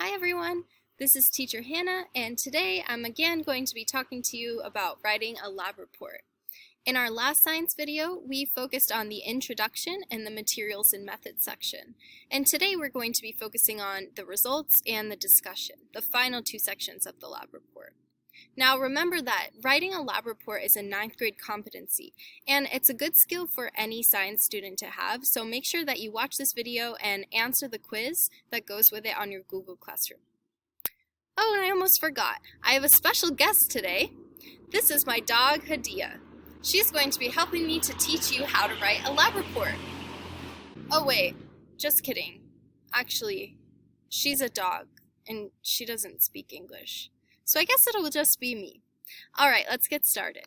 Hi everyone, this is Teacher Hannah, and today I'm again going to be talking to you about writing a lab report. In our last science video, we focused on the introduction and the materials and methods section. And today we're going to be focusing on the results and the discussion, the final two sections of the lab report. Now remember that writing a lab report is a 9th grade competency, and it's a good skill for any science student to have, so make sure that you watch this video and answer the quiz that goes with it on your Google Classroom. Oh, and I almost forgot, I have a special guest today. This is my dog, Hadia. She's going to be helping me to teach you how to write a lab report. Oh wait, just kidding. Actually, she's a dog, and she doesn't speak English. So I guess it'll just be me. Alright, let's get started.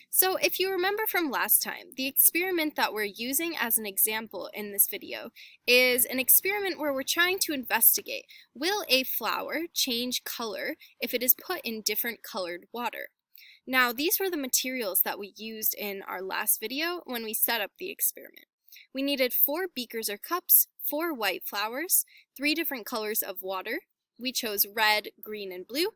So if you remember from last time, the experiment that we're using as an example in this video is an experiment where we're trying to investigate, will a flower change color if it is put in different colored water? Now, these were the materials that we used in our last video when we set up the experiment. We needed 4 beakers or cups, 4 white flowers, 3 different colors of water. We chose red, green, and blue,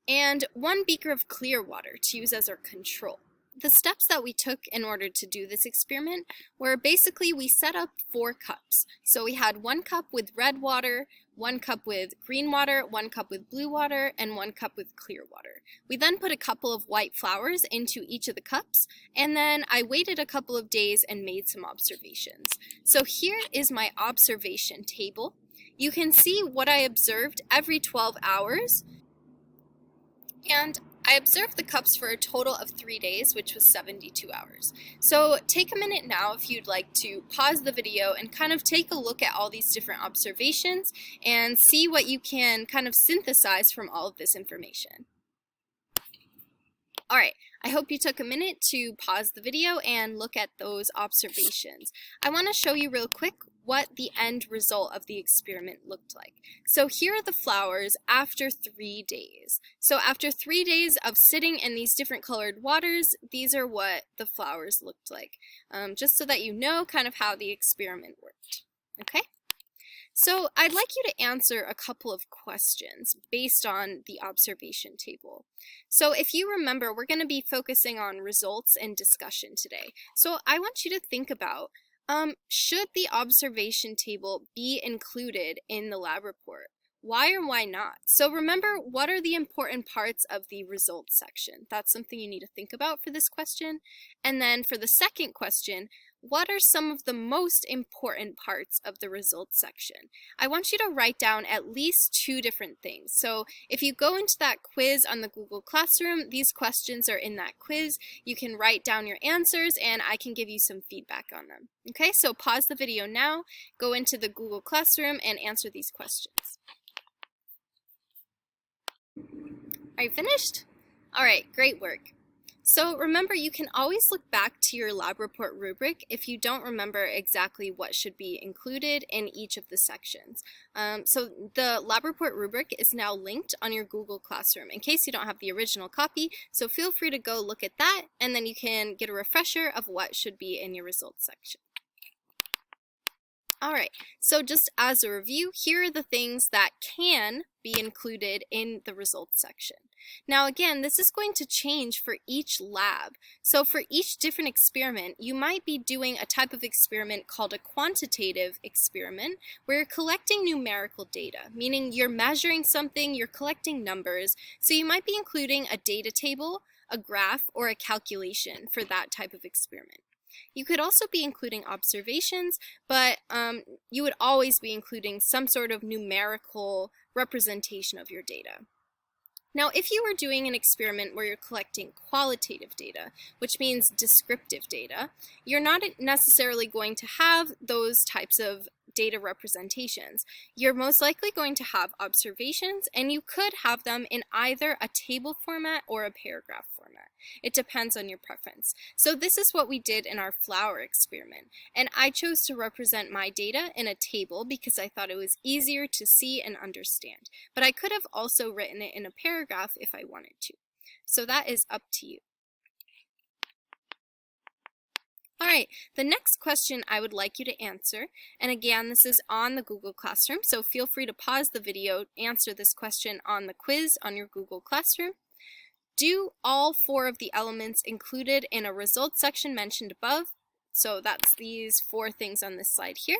and 1 beaker of clear water to use as our control. The steps that we took in order to do this experiment were basically we set up 4 cups. So we had 1 cup with red water, 1 cup with green water, 1 cup with blue water, and 1 cup with clear water. We then put a couple of white flowers into each of the cups, and then I waited a couple of days and made some observations. So here is my observation table. You can see what I observed every 12 hours, and I observed the cups for a total of 3 days, which was 72 hours. So take a minute now if you'd like to pause the video and kind of take a look at all these different observations and see what you can kind of synthesize from all of this information. Alright, I hope you took a minute to pause the video and look at those observations. I want to show you real quick what the end result of the experiment looked like. So here are the flowers after 3 days. So after 3 days of sitting in these different colored waters, these are what the flowers looked like, just so that you know kind of how the experiment worked. Okay? So I'd like you to answer a couple of questions based on the observation table. So if you remember, we're going to be focusing on results and discussion today. So I want you to think about, should the observation table be included in the lab report? Why or why not? So remember, what are the important parts of the results section? That's something you need to think about for this question. And then for the second question, what are some of the most important parts of the results section? I want you to write down at least 2 different things. So if you go into that quiz on the Google Classroom, these questions are in that quiz. You can write down your answers and I can give you some feedback on them. Okay, so pause the video now, go into the Google Classroom and answer these questions. Are you finished? Alright, great work. So remember, you can always look back to your lab report rubric if you don't remember exactly what should be included in each of the sections. So the lab report rubric is now linked on your Google Classroom in case you don't have the original copy, so feel free to go look at that and then you can get a refresher of what should be in your results section. Alright, so just as a review, here are the things that can be included in the results section. Now again, this is going to change for each lab. So for each different experiment, you might be doing a type of experiment called a quantitative experiment, where you're collecting numerical data, meaning you're measuring something, you're collecting numbers. So you might be including a data table, a graph, or a calculation for that type of experiment. You could also be including observations, but you would always be including some sort of numerical representation of your data. Now, if you were doing an experiment where you're collecting qualitative data, which means descriptive data, you're not necessarily going to have those types of data representations. You're most likely going to have observations, and you could have them in either a table format or a paragraph format. It depends on your preference. So this is what we did in our flower experiment, and I chose to represent my data in a table because I thought it was easier to see and understand. But I could have also written it in a paragraph if I wanted to. So that is up to you. All right, the next question I would like you to answer, and again, this is on the Google Classroom, so feel free to pause the video, answer this question on the quiz on your Google Classroom. Do all 4 of the elements included in a results section mentioned above, so that's these 4 things on this slide here,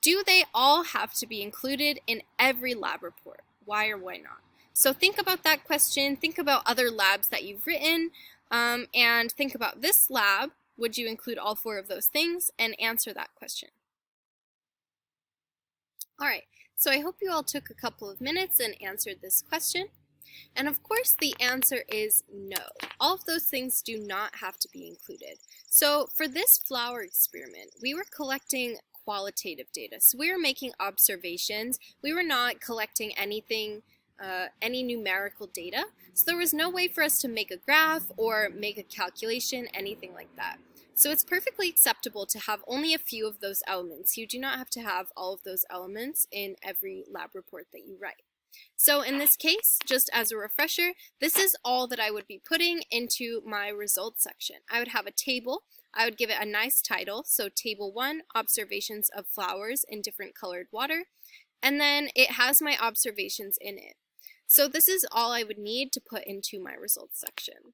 do they all have to be included in every lab report? Why or why not? So think about that question, think about other labs that you've written, and think about this lab. Would you include all 4 of those things? And answer that question. All right, so I hope you all took a couple of minutes and answered this question. And of course, the answer is no. All of those things do not have to be included. So for this flower experiment, we were collecting qualitative data. So we were making observations. We were not collecting anything, any numerical data. So there was no way for us to make a graph or make a calculation, anything like that. So it's perfectly acceptable to have only a few of those elements. You do not have to have all of those elements in every lab report that you write. So in this case, just as a refresher, this is all that I would be putting into my results section. I would have a table. I would give it a nice title. So Table 1, Observations of Flowers in Different Colored Water. And then it has my observations in it. So this is all I would need to put into my results section.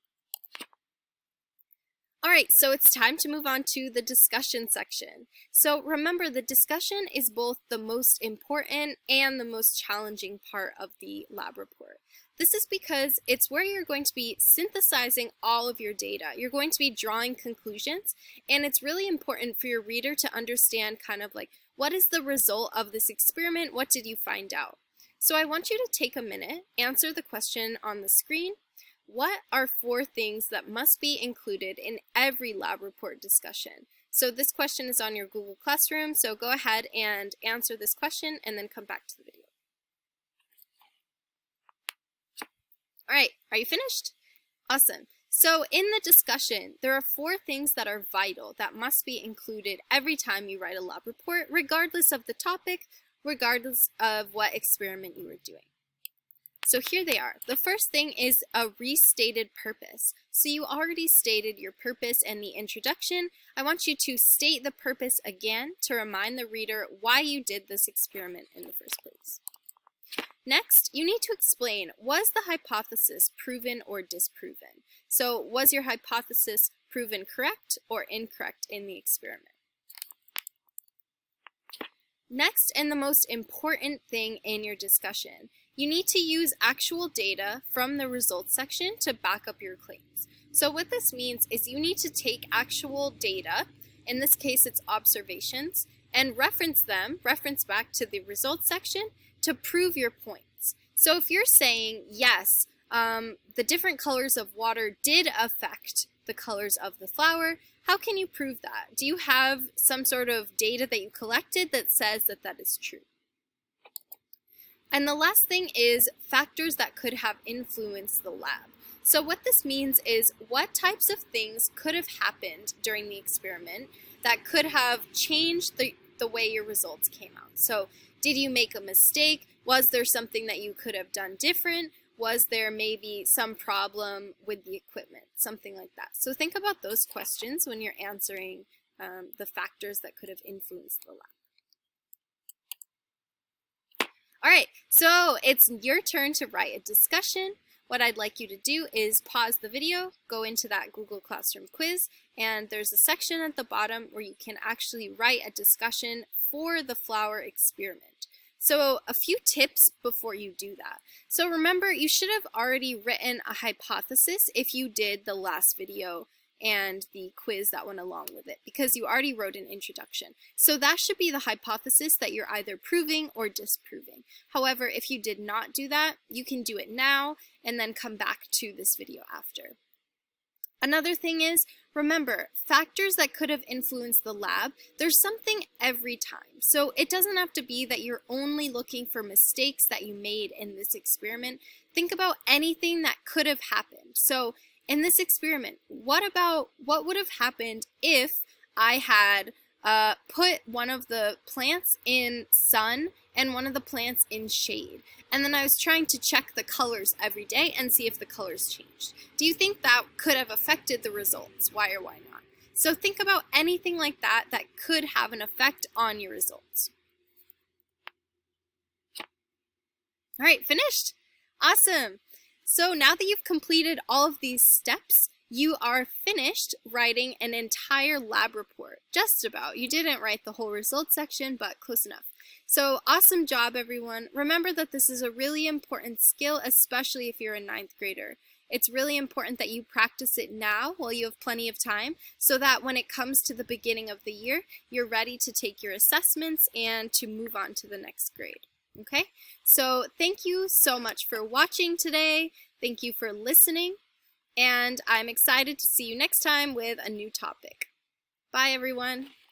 All right, so it's time to move on to the discussion section. So remember, the discussion is both the most important and the most challenging part of the lab report. This is because it's where you're going to be synthesizing all of your data. You're going to be drawing conclusions, and it's really important for your reader to understand kind of like, what is the result of this experiment? What did you find out? So I want you to take a minute, answer the question on the screen. What are 4 things that must be included in every lab report discussion? So this question is on your Google Classroom, so go ahead and answer this question and then come back to the video. All right, are you finished? Awesome. So in the discussion, there are 4 things that are vital that must be included every time you write a lab report, regardless of the topic, regardless of what experiment you were doing. So here they are. The first thing is a restated purpose. So you already stated your purpose in the introduction. I want you to state the purpose again to remind the reader why you did this experiment in the first place. Next, you need to explain, was the hypothesis proven or disproven? So was your hypothesis proven correct or incorrect in the experiment? Next, and the most important thing in your discussion, you need to use actual data from the results section to back up your claims. So what this means is you need to take actual data, in this case it's observations, and reference back to the results section to prove your points. So if you're saying, yes, the different colors of water did affect the colors of the flower, how can you prove that? Do you have some sort of data that you collected that says that that is true? And the last thing is factors that could have influenced the lab. So what this means is what types of things could have happened during the experiment that could have changed the way your results came out. So did you make a mistake? Was there something that you could have done different? Was there maybe some problem with the equipment? Something like that. So think about those questions when you're answering the factors that could have influenced the lab. All right, so it's your turn to write a discussion. What I'd like you to do is pause the video, go into that Google Classroom quiz, and there's a section at the bottom where you can actually write a discussion for the flower experiment. So a few tips before you do that. So remember, you should have already written a hypothesis if you did the last video and the quiz that went along with it, because you already wrote an introduction. So that should be the hypothesis that you're either proving or disproving. However, if you did not do that, you can do it now and then come back to this video after. Another thing is, remember, factors that could have influenced the lab, there's something every time. So it doesn't have to be that you're only looking for mistakes that you made in this experiment. Think about anything that could have happened. So in this experiment, what would have happened if I had put one of the plants in sun and one of the plants in shade, and then I was trying to check the colors every day and see if the colors changed? Do you think that could have affected the results? Why or why not? So think about anything like that that could have an effect on your results. All right, finished? Awesome. So now that you've completed all of these steps, you are finished writing an entire lab report. Just about. You didn't write the whole results section, but close enough. So awesome job, everyone. Remember that this is a really important skill, especially if you're a 9th grader. It's really important that you practice it now while you have plenty of time so that when it comes to the beginning of the year, you're ready to take your assessments and to move on to the next grade. Okay, so thank you so much for watching today. Thank you for listening, and I'm excited to see you next time with a new topic. Bye, everyone.